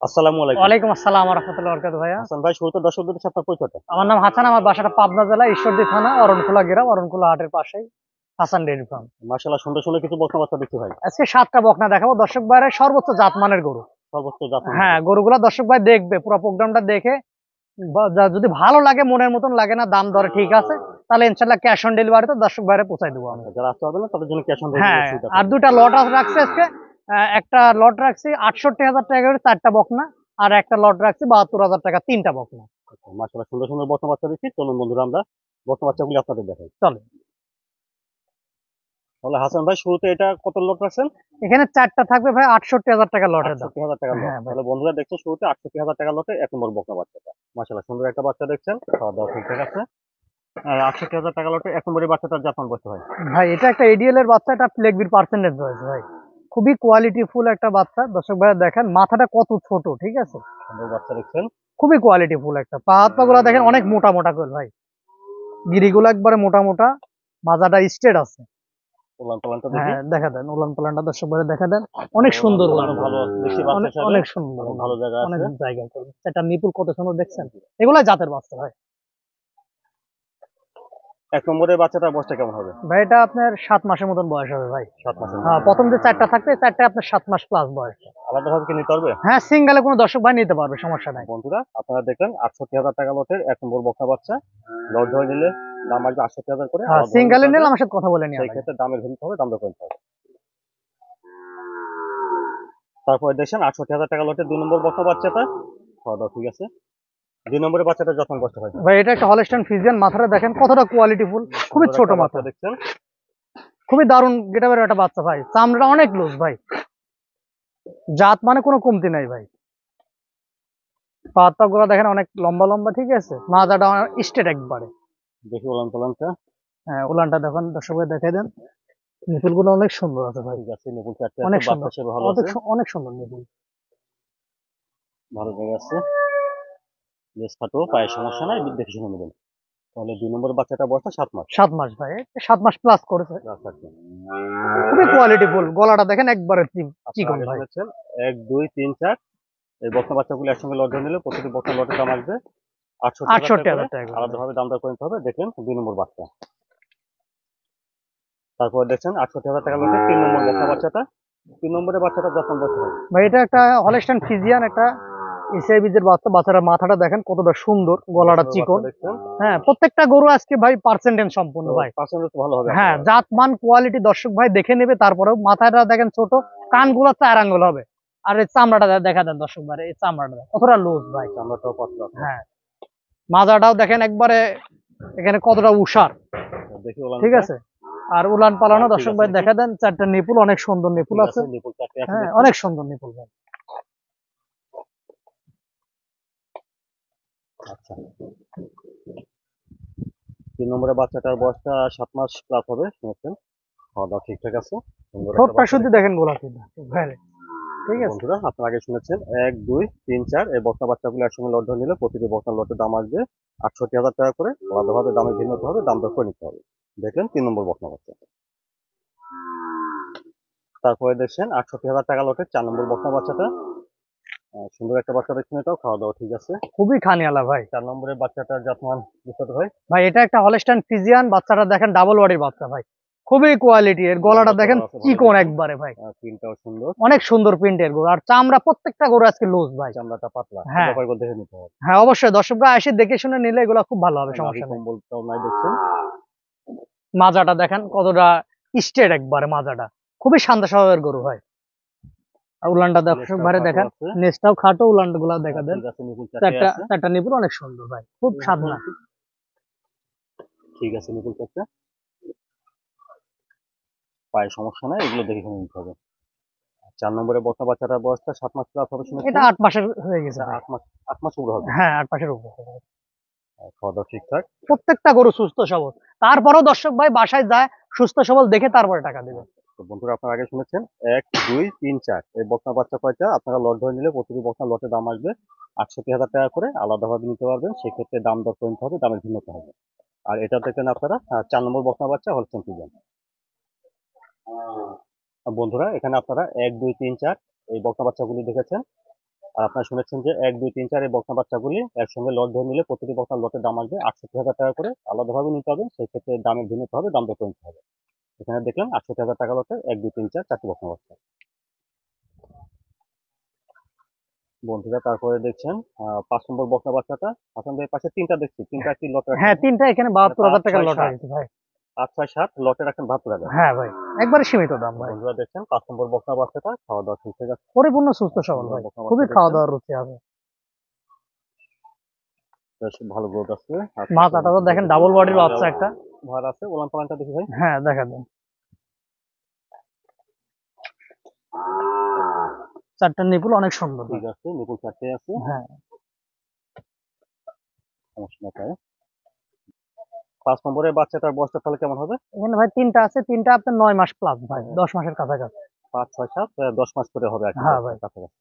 আসসালামু আলাইকুম। ওয়ালাইকুম আসসালাম ওয়া রাহমাতুল্লাহি ওয়া বারাকাতুহু ভাইয়া। হাসান ভাই, শুরুতে দর্শকদের সাথে আপনার পরিচয়টা। আমার নাম হাসান, আমার বাসাটা পাবনা জেলা ঈশ্বরদী থানা অরণখোলা গ্রাম, অরণখোলা হাটের পাশেই হাসান ডেইরি ফার্ম। মাশাআল্লাহ, সুন্দর সুন্দর কিছু বকনা বাচ্চা দেখতে ভাই। আজকে ৭ টা বকনা দেখাবো দর্শক ভাইয়ের সর্বোচ্চ জাতমানের গরু। সর্বোচ্চ জাতমান হবে। হ্যাঁ, গরুগুলা দর্শক ভাই দেখবে পুরো প্রোগ্রামটা দেখে যদি ভালো লাগে, মনের মতন লাগে না, দাম দরে ঠিক আছে, তাহলে ইনশাআল্লাহ ক্যাশ অন ডেলিভারিতে দর্শক ভাইরে পৌঁছায় দেবো আমি। আচ্ছা, যারা আসতে পারবে না তাদের জন্য ক্যাশ অন হ্যাঁ, ডেলিভারি সুবিধা আর থাকবে। ২টা লট রাখছি আজকে। একটা লট রাখছি ৬৮,০০০ টাকা করে ৪ টা বকনা, আর একটা লট রাখছি ৭২,০০০ টাকা ৩ টা বকনা। আচ্ছা, মাশাআল্লাহ, সুন্দর সুন্দর বকনা বাচ্চা দেখছি। চলুন বন্ধুরা, আমরা বকনা বাচ্চাগুলি আপনাদের দেখাই। চলো, তাহলে হাসান ভাই, শুরুতে এটা কত লট রাখছেন? এখানে ৪ টা থাকবে ভাই ৬৮,০০০ টাকা লটের দাম। ৬৮,০০০ টাকা লট। হ্যাঁ ভাই। তাহলে বন্ধুরা দেখছো, শুরুতে ৬৮,০০০ টাকা লটে ১ নম্বর বকনা বাচ্চাটা। মাশাআল্লাহ, সুন্দর একটা বাচ্চা দেখছেন, খাওয়া দাওয়া ঠিকঠাক আছে। ৬৮,০০০ টাকা লটে ১ নম্বরের বাচ্চাটার জাতমান বয়স হয়। ভাই এটা একটা এডিএল এর বাচ্চা, এটা প্লেগবির পার্সেন্টেজ রয়েছে ভাই। খুবই কোয়ালিটি ফুল একটা বাচ্চা। দর্শক ভাইরা দেখেন মাথাটা কত ছোট, ঠিক আছে? সুন্দর বাচ্চা দেখছেন। খুবই কোয়ালিটি ফুল একটা। পা হাত পা গুলা দেখেন অনেক মোটা মোটা করে ভাই। গিরিগুলো একবারে মোটা মোটা, মাজাটা স্ট্রেট আছে। উলান পালানটা দেখি। হ্যাঁ, দেখা দেন উলান পালানটা দর্শক ভাইরা দেখা দেন। অনেক সুন্দর উলান। ভালো দেখছি বাচ্চা অনেক হিসাবে। অনেক সুন্দর অনেক উলান, ভালো জায়গা অনেক আছে। জায়গা করে। এটা নিপুল কত সুন্দর দেখছেন? এগুলা জাতের বাচ্চা ভাই। ১ নম্বরের বাচ্চাটার বয়সটা কেমন হবে? ভাই এটা আপনার ৭ মাসের মতন বয়স হবে ভাই। ৭ মাসের হ্যাঁ, মতো। প্রথম যে ৪ টা থাকবে, ৪ টায় আপনার ৭ মাস প্লাস বয়স। আলাদাভাবে কি নিতে পারবে? হ্যাঁ, সিঙ্গেলে কোনো দর্শক ভাই নিতে পারবে, সমস্যা নাই। বন্ধুরা, আপনারা দেখলেন ৬৮,০০০ টাকা লটের ১ নম্বর বকনা বাচ্চা। লট ধরে নিলে দাম আসবে ৬৮,০০০ করে। হ্যাঁ, আলাদাভাবে নিতে সিঙ্গেলে পারবে। নিলে আমার সাথে কথা বলে নিয়ে সেই ভাই। ক্ষেত্রে দামের ভিন্নতা হবে, দাম দর করে নিতে হবে। তারপরে দেখছেন ৬৮,০০০ টাকা লটের ২ নম্বর বকনা বাচ্চাটা। খাওয়া দাওয়া ঠিক আছে। ২ নম্বরের বাচ্চাটা যখন কষ্ট হয়। ভাই এটা একটা হলস্টাইন ফ্রিজিয়ান, মাথাটা দেখেন কতটা কোয়ালিটি ফুল, খুবই সুন্দর ছোট একটা মাথা, বাচ্চা দেখছেন। খুবই দারুণ গেটাবের একটা বাচ্চা ভাই। চামড়া অনেক লুজ ভাই, জাত মানে কোনো কমতি নাই ভাই। পা গুলা দেখেন অনেক লম্বা লম্বা, ঠিক আছে? মাজাটা স্ট্রেট একবারে। দেখি উলান পালানটা। হ্যাঁ, উলানটা দেখেন, দর্শকদের দেখাই দেন। নিপুল গুলো অনেক সুন্দর আছে ভাই, ঠিক আছে, নিপুল চারটে আছে, অনেক বাচ্চা সুন্দর, হিসেবে ভালো অনেক আছে। অনেক সুন্দর নিপুল। ভালো জায়গা আছে। লেজ খাটো, পায়ের সমস্যা নাই, দেখে শুনে নেবেন। তাহলে ২ নম্বরের বাচ্চাটার বয়সটা ৭ মাস। ৭ মাস ভাই, ৭ মাস প্লাস করেছে। আচ্ছা, আচ্ছা। খুবই কোয়ালিটি ফুল, গলাটা দেখেন একবারে আপনারা চিকন আগে ভাই। শুনেছেন ১, ২, ৩, ৪ এই বকনা বাচ্চাগুলো একসঙ্গে লট ধরে নিলে প্রতিটি বকনা লটের দাম আসবে ৬৮,০০০ টাকা করে। ৬৮,০০০ টাকা করে ভাই। আলাদাভাবে দাম দর করে নিতে হবে। দেখলেন ২ নম্বর বাচ্চা। তারপরে দেখছেন ৬৮,০০০ টাকা লটে ৩ নম্বর বকনা বাচ্চাটা। ৩ নম্বরের বাচ্চাটা যত্ন করতে হবে। ভাই এটা একটা হলস্টাইন ফ্রিজিয়ান, একটা এসআইবিজের বাচ্চা। বাচ্চাটার মাথাটা দেখেন কতটা সুন্দর, সুন্দর গলাটা সুন্দর বাচ্চা চিকন। দেখছেন। হ্যাঁ, প্রত্যেকটা গরু আজকে ভাই পার্সেন্টেজ সম্পূর্ণ তো ভাই। পার্সেন্টেজ তো ভালো হবে আশা হ্যাঁ, করা যায়। জাত মান কোয়ালিটি দর্শক ভাই দেখে নেবে। তারপরেও মাথাটা দেখেন ছোট, কানগুলো ৪ আঙ্গুল হবে। আর এই চামড়াটা দেখা দেন দর্শক ভাই, এই চামড়াটা কতটা লুজ ভাই। চামড়াটাও পাতলা আছে। হ্যাঁ, মাজাটাও দেখেন একবারে, এখানে কতটা উষার, দেখি ঠিক ওলানটা। আছে? আর উলান পালানো ঠিক দর্শক আছে ভাই দেখি। দেখা দেন, ৪ টা নিপুল, অনেক সুন্দর নিপুল ঠিক আছে। আছে, নিপুল চারটে আছে হ্যাঁ, দেখছেন। অনেক সুন্দর নিপুল ভাই। আচ্ছা, ৩ নম্বরের বাচ্চাটার বয়সটা ৭ মাস প্লাস হবে শুনেছেন। খাওয়া দাওয়া ঠিকঠাক আছে। সুন্দর একটা ঠোঁটটা বাচ্চা শুধু দেখছেন। দেখেন গোলাপি ভাই, ঠিক আছে? বন্ধুরা, আপনারা আগে শুনেছেন ১, ২, ৩, ৪ এই বকনা বাচ্চাগুলো একসঙ্গে লট ধরে নিলে প্রতিটি বকনা লটের দাম আসবে ৬৮,০০০ টাকা করে। আলাদাভাবে দামের ভিন্নতা হবে, দাম দর করে নিতে হবে। দেখলেন ৩ নম্বর বকনা বাচ্চা। তারপরে দেখছেন ৬৮,০০০ টাকা লটের ৪ নম্বর বকনা বাচ্চাটা। সুন্দর একটা বাচ্চা দেখছেন, এটাও খাওয়া দাওয়া ঠিক আছে। খুবই খানিয়ালা ভাই। ৪ নম্বরের বাচ্চাটার জাতমান বিস্তারিত হয়। ভাই এটা একটা হলস্টাইন ফ্রিজিয়ান, বাচ্চাটা দেখেন ডাবল বডির বাচ্চা ভাই। খুবই কোয়ালিটি, এর গলাটা লম্বা দেখেন চওড়া আছে, ভালো চিকন দেখছেন। একবারে ভাই। প্রিন্টটাও সুন্দর। অনেক সুন্দর প্রিন্টের গরু, আর চামড়া প্রত্যেকটা গরু আজকে লুজ ভাই। চামড়াটা পাতলা, হ্যাঁ, ব্যাপার দেখে নিতে হবে। হ্যাঁ অবশ্যই দর্শকরা এসে দেখে শুনে নিলে এগুলো খুব ভালো হবে, নাভি সমস্যা নেই। কম্বলটাও নাই দেখছেন। মাজাটা দেখেন কতটা স্ট্রেট একবারে, মাজাটা খুবই শান্ত স্বভাবের গরু ভাই। আর উলানটা দর্শক লেজটাও ভাই খাটো দেখেন, আছে। নেজটাও খাটো, উলান গুলা দেখা দেন। ঠিক আছে, নিপুল চারটে চারটা আছে। চারটা নিপুল অনেক সুন্দর ভাই, খুব সাধনা। ঠিক আছে, নিপুল চারটে। পায়ে সমস্যা নাই, এগুলো দেখে শুনে নিতে হবে। ৪ নম্বরের বকনা বাচ্চাটার বয়সটা ৭ মাস প্লাস হবে এটা শুনেছেন। ৮ মাসের হয়ে গেছে এটা ভাই। ৮ মাস উপরে হবে। হ্যাঁ, ৮ মাসের উপর। খাওয়া দাওয়া ঠিকঠাক। প্রত্যেকটা গরু সুস্থ সবল। তারপরেও দর্শক ভাই বাসায় যায় সুস্থ সবল দেখে তারপরে টাকা দেবে। তো বন্ধুরা, আপনারা আগে শুনেছেন ১, ২, ৩, ৪ এই বকনা বাচ্চা কয়টা আপনারা লট ধরে নিলে প্রতিটি বকনা লটের দাম আসবে ৬৮,০০০ টাকা করে। আলাদাভাবে নিতে পারবেন, সেক্ষেত্রে দাম দর করে নিতে হবে, দামের ভিন্নতা হবে। আর এটা দেখেন আপনারা ৪ নম্বর বকনা বাচ্চা হলস্টেইন ফ্রিজিয়ান। বন্ধুরা, এখানে আপনারা ১, ২, ৩, ৪ এই বকনা বাচ্চাগুলি দেখেছেন। আর আপনারা শুনেছেন যে 1, 2, 3, 4 এই বকনা বাচ্চাগুলি একসঙ্গে লট ধরে নিলে প্রতিটি বকনার লটের দাম আসবে 68,000 টাকা করে। আলাদাভাবে নিতে হবে, সেই ক্ষেত্রে দামের ভিন্নতা হবে, দাম দর করে নিতে হবে। এখানে দেখলেন 68,000 টাকা লটে 1, 2, 3, 4 4টি বকনা বাচ্চা। বন্ধুরা তারপরে দেখছেন 5 নম্বর বকনা বাচ্চাটা। হাসান ভাই পাশে 3টা দেখছি, 3টা কি লটে রাখছেন? হ্যাঁ, তিনটা এখানে 72,000 টাকার 5, লট 6, 7 আছে ভাই। 5, 6, 7 লটে রাখেন 72,000। হ্যাঁ ভাই, একবারে সীমিত দাম ভাই। বন্ধুরা দেখছেন 5 নম্বর বকনা বাচ্চাটা খাওয়া দাওয়া ঠিক আছে। পরিপূর্ণ সুস্থ সবল ভাই, বকনা খুবই বাচ্চা খাওয়া দেখছেন দাওয়ার রুচি হবে। বেশ ভালো গ্রোথ আছে। মাথাটা তো দেখেন ডাবল বডির বাচ্চা একটা। ভার আছে, ওলান পালানটা দেখি ভাই। হ্যাঁ, দেখা দেন। চারটা নিপুল অনেক সুন্দর ভাই। ঠিক আছে, নিপুল 4টে আছে, হ্যাঁ, সমস্যা নাই তাই। 5 নম্বরের বাচ্চাটার বয়সটা তাহলে কেমন হবে? এখানে ভাই তিনটা আছে, তিনটা আপনার 9 মাস প্লাস ভাই, 10 মাসের কাছাকাছি। 5, 6, 7 10 মাস করে হবে আর কি, হ্যাঁ 10 ভাই। মাস কাছাকাছি।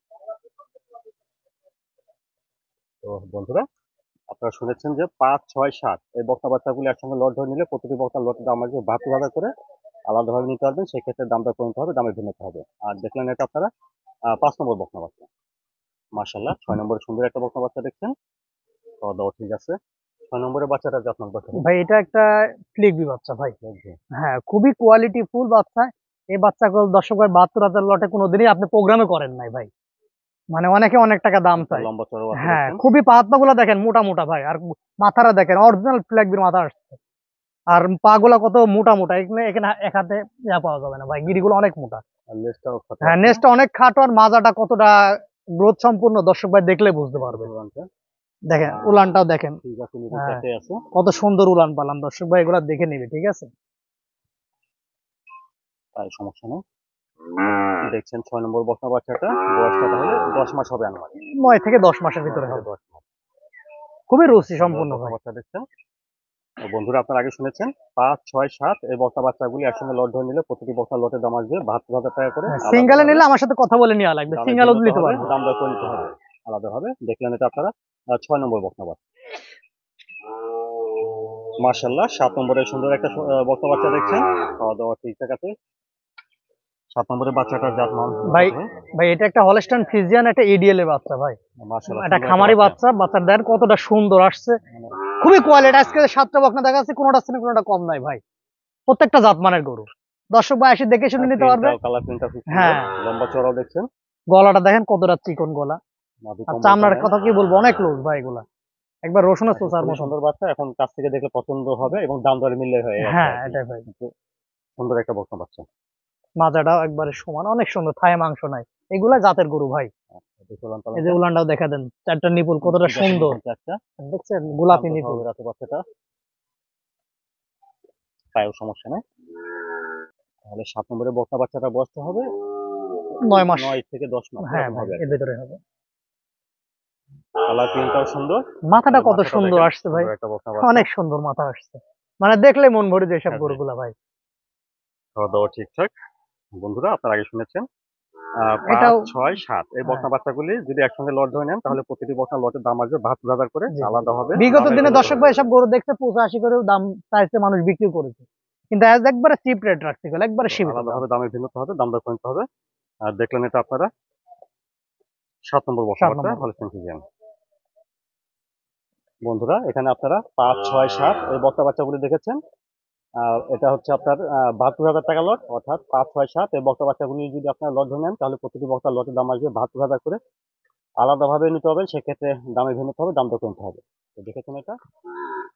তো বন্ধুরা আপনারা শুনেছেন যে 5, 6, 7 এই বকনা বাচ্চাগুলি একসঙ্গে লট ধরে নিলে প্রতিটি বকনার লটের দাম আসবে 72,000 করে। আলাদাভাবে নিতে পারবেন, সেক্ষেত্রে দামটা কমতে নিতে হবে, দামের ভিন্নতা হবে। আর দেখলেন এটা আপনারা 5 নম্বর বকনা বাচ্চা। মাশাআল্লাহ 6 নম্বরে সুন্দর একটা বকনা বাচ্চা দেখছেন, খাওয়া দাওয়া ঠিক আছে। 6 নম্বরের বাচ্চাটা যে আপনার বাচ্চা ভাই এটা একটা ফ্লিগবি বাচ্চা ভাই। দেখবে হ্যাঁ, খুবই কোয়ালিটি ফুল বাচ্চা। এই বাচ্চাগুলো দর্শক ভাই 72,000 লটে কোনোদিনই আপনি প্রোগ্রামে করেন নাই ভাই। মানে অনেকে অনেক টাকা দাম চায়। লম্বা চড়া বাচ্চা হ্যাঁ, দেখছেন। খুবই পাতলা গুলা দেখেন মোটা মোটা ভাই, আর মাথাটা দেখেন অরিজিনাল ফ্ল্যাগবির মাথা আসছে। আর পা গুলা কত মোটা মোটা, এখানে এখানে এক হাতে পাওয়া যাবে না ভাই, গিরিগুলো অনেক মোটা। আর লেজটাও খাটো হ্যাঁ, আছে। নেসটা অনেক খাটো, আর মাজাটা কতটা গ্রোথ সম্পূর্ণ দর্শক ভাই দেখলে বুঝতে পারবে। উলানটা দেখেন উলানটাও দেখেন। ঠিক আছে, নিপুল হ্যাঁ, 4টে আছে। কত সুন্দর উলান পালাম, দর্শক ভাই এগুলা দেখে নিবে, ঠিক আছে। তাই সমস্যা নেই। দেখছেন 6 নম্বর বকনা বাচ্চাটা বয়সটা তাহলে 10 মাস হবে আনুমানিক। 9 থেকে 10 মাসের 9 ভিতরে থেকে হবে। 10 মাস। খুবই রুচি 6 নম্বর সম্পূর্ণ বকনা ভাই। বাচ্চা দেখছেন। তো বন্ধুরা আপনারা আগে শুনেছেন 5, 6, 7 এই বকনা বাচ্চাগুলি একসঙ্গে লট ধরে নিলে প্রতিটি বকনার লটের দাম আসবে 72,000 টাকা করে। সিঙ্গেলে আলাদাভাবে নিলে আমার সাথে কথা বলে নেওয়া লাগবে, দামের সিঙ্গেলও ভিন্নতা নিতে হবে, পারবো। দাম দর করে নিতে হবে আলাদাভাবে। দেখলেন এটা আপনারা 6 নম্বর বকনা বাচ্চা। মাশাআল্লাহ 7 নম্বরে সুন্দর একটা বকনা বাচ্চা দেখছেন, খাওয়া দাওয়া ঠিকঠাক আছে। 7 নম্বরের বাচ্চাটার জাত মান ভাই ভাই এটা একটা হলস্টাইন ফ্রিজিয়ান, একটা এডিএল এর বাচ্চা ভাই। মাশাআল্লাহ এটা সুন্দর খামারি একটা বাচ্চা। বাচ্চা, বাচ্চার দেন কতটা সুন্দর আসছে, মানে খুবই কোয়ালিটি। আজকে 7টা বকনা দেখা যাচ্ছে, কোনোটা আছে না কোনোটা কম নাই ভাই, প্রত্যেকটা জাতমানের গরু। দর্শক ভাই এসে দেখে শুনে নিতে পারবে। কালার প্রিন্টটা খুব সুন্দর, হ্যাঁ, লম্বা চওড়াও দেখছেন। গলাটা দেখেন কতটা চিকন গলা। নাভি আর কম্বল চামড়ার টানেন। কথা কি বলবো, অনেক লুজ ভাই এগুলা, একবার রসুনের চোষার খুবই মতন। সুন্দর বাচ্চা, এখন কাছ থেকে দেখলে পছন্দ হবে এবং দাম দরে মিললে হয় এই হ্যাঁ, আর কি। এটাই ভাই। কিন্তু সুন্দর একটা বকনা বাচ্চা। মাজাটাও একবারে সমান, অনেক সুন্দর, থায়ে মাংস নাই। এগুলা জাতের গরু ভাই। দেখে উলান এই যে পালানটা উলানটাও দেখা দেন, চারটা নিপুল কতটা ঠিক আছে, সুন্দর, নিপুল 4টা। দেখছেন গোলাপি শান্ত নিপুল। স্বভাবের আছে বাচ্চাটা, পায়েও সমস্যা নেই। তাহলে 7 নম্বরের বকনা বাচ্চাটা বয়সটা হবে 9 মাস। 9 থেকে 10 মাস হ্যাঁ এরকম ভাই, হবে আর এর কি। ভিতরে হবে। কালার প্রিন্টটাও সুন্দর। মাথাটা কত মাথাটা সুন্দর দেখেন, আসছে ভাই, সুন্দর একটা বকনা বাচ্চা। অনেক সুন্দর মাথা আসছে, মানে দেখলে মন ভরে যায় সব হ্যাঁ, গরুগুলা ভাই। খাওয়া দাওয়া ঠিকঠাক। বন্ধুরা আপনারা আগে শুনেছেন এটাও 5, 6, 7 এই হ্যাঁ, বকনা বাচ্চাগুলি যদি একসঙ্গে লট ধরে নেন তাহলে প্রতিটি বকনা লটের দাম আসবে 72,000 করে। জি। আলাদা হবে, বিগত দামের দিনে ভিন্নতা দর্শক হবে। ভাই সব গরু দেখতে 85 করেও দাম চাইছে, মানুষ বিক্রি করেছে, কিন্তু আজ একবারে চিপ রেট রাখতে গেলে একবারে তো সীমিত আলাদা দাম। হবে, দামের ভিন্নতা হবে, দাম দর করে নিতে হবে। আর দেখলেন এটা আপনারা 7 নম্বর বকনা 7 বাচ্চা নম্বর। Holstein Friesian. বন্ধুরা এখানে আপনারা 5, 6, 7 এই বকনা বাচ্চাগুলি দেখেছেন। এটা হচ্ছে আপনার 72,000 টাকা লট, অর্থাৎ 5, 6, 7 এই বকনা বাচ্চাগুলি যদি আপনারা লট ধরে নেন তাহলে প্রতিটি বকনার লটের দাম আসবে 72,000 করে। আলাদাভাবে নিতে হবে, সেক্ষেত্রে দামের ভিন্নতা হবে, দাম দর করে নিতে হবে। তো দেখেছেন এটা।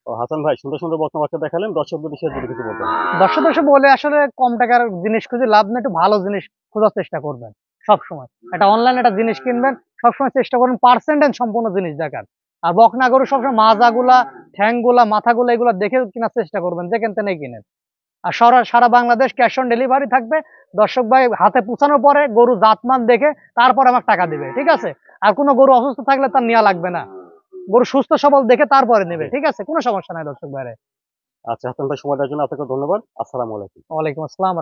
তো হাসান ভাই সুন্দর সুন্দর বকনা বাচ্চা দেখালেন, দর্শকদের বিষয়ে যদি কিছু বলতেন। দর্শক বলে আসলে কম টাকার জিনিস খুঁজে লাভ নেই, একটু ভালো জিনিস খোঁজার চেষ্টা করবেন সবসময়। একটা অনলাইন একটা জিনিস কিনবেন, সবসময় চেষ্টা করবেন পার্সেন্টেজ সম্পূর্ণ জিনিস দেখার। আর বকনা গরু সবসময় মাজাগুলা, ঠ্যাংগুলা, মাথাগুলা এগুলা দেখে কেনার চেষ্টা করবেন, যেখান থেকে কিনেন। আর সারা বাংলাদেশ ক্যাশ অন ডেলিভারি থাকবে। দর্শক ভাই হাতে পৌঁছানোর পরে গরু জাতমান দেখে তারপর আমাকে টাকা দিবে, ঠিক আছে। আর কোনো গরু অসুস্থ থাকলে তার নেওয়া লাগবে না, গরু সুস্থ সবল দেখে তারপরে নেবে, ঠিক আছে, কোনো সমস্যা নাই দর্শক ভাইরে। আচ্ছা হাসান ভাই, সময় দেওয়ার জন্য আপনাকে ধন্যবাদ। আসসালামু আলাইকুম। ওয়ালাইকুম আসসালাম।